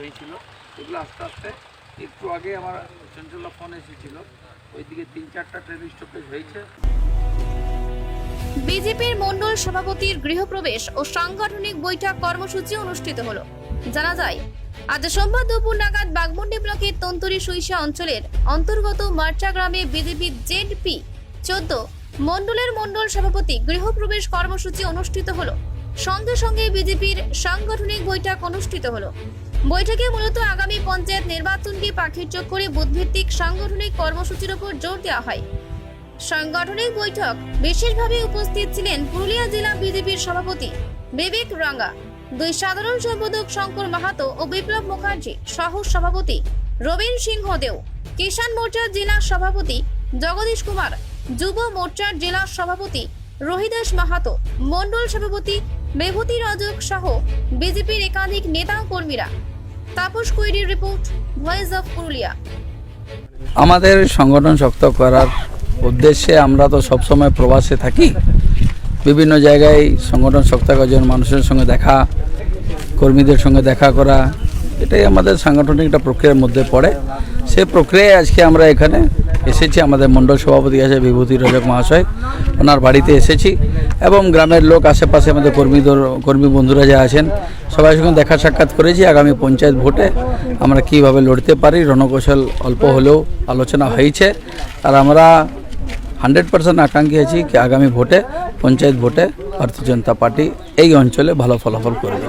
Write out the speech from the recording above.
হয়েছিল, এগুলো আস্তে আস্তে একটু আগে আমার চঞ্চলা ফোন এসেছিল, ওইদিকে 3-4টা ট্রেন স্টপেজ হয়েছে। বিজেপির মণ্ডল সভাপতির গৃহপ্রবেশ ও সাংগঠনিক বৈঠক কর্মসূচি অনুষ্ঠিত হলো। জানা যায়, আজ সোমবার দুপুর নাগাদ বাগমুন্ডি ব্লকের তন্তরি সুইসা অঞ্চলের অন্তর্গত মার্চা গ্রামে বিজেপি জেডপি 14 মণ্ডলের মণ্ডল সভাপতি গৃহপ্রবেশ কর্মসূচি অনুষ্ঠিত হলো। সঙ্গে সঙ্গে বিজেপির সাংগঠনিক বৈঠক অনুষ্ঠিত হলো। বৈঠকে মূলত আগামী পঞ্চায়েত নির্বাচনকে পাখির চোখ করে বুথভিত্তিক সাংগঠনিক কর্মসূচির উপর জোর দেওয়া হয়। সাংগঠনিক বৈঠক বিশেষভাবে উপস্থিত ছিলেন পুরুলিয়া জেলা বিজেপির সভাপতি বিবেক রাঙ্গা, 2 সাধারণ সম্পাদক শঙ্কর মাহাতো ও বিপ্লব মুখার্জি, সহ সভাপতি রবীন সিংহ দেও, কিষাণ মোর্চার জেলা সভাপতি জগদীশ কুমার, যুব মোর্চার জেলা সভাপতি রোহিদাস মাহাতো, মণ্ডল সভাপতি বিভূতি রজক সহ বিজেপির একাধিক নেতা কর্মীরা। তাপস কৈরির রিপোর্ট, ভয়েস অফ পুরুলিয়া। আমাদের সংগঠন শক্ত করার উদ্দেশ্যে আমরা তো সবসময় প্রবাসে থাকি, বিভিন্ন জায়গায় সংগঠন শক্ত করার জন্য মানুষের সঙ্গে দেখা, কর্মীদের সঙ্গে দেখা করা, এটাই আমাদের সাংগঠনিক একটা প্রক্রিয়ার মধ্যে পড়ে। সেই প্রক্রিয়ায় আজকে আমরা এখানে এসেছি। আমাদের মণ্ডল সভাপতি আছে বিভূতি রজক মহাশয়, ওনার বাড়িতে এসেছি এবং গ্রামের লোক, আশেপাশে আমাদের কর্মী বন্ধুরা যা আছেন সবাই সঙ্গে দেখা সাক্ষাৎ করেছি। আগামী পঞ্চায়েত ভোটে আমরা কীভাবে লড়তে পারি রণকৌশল অল্প হলেও আলোচনা হয়েছে, আর আমরা 100% আকাঙ্ক্ষী আছি কি আগামী ভোটে, পঞ্চায়েত ভোটে ভারতীয় জনতা পার্টি এই অঞ্চলে ভালো ফলাফল করবে।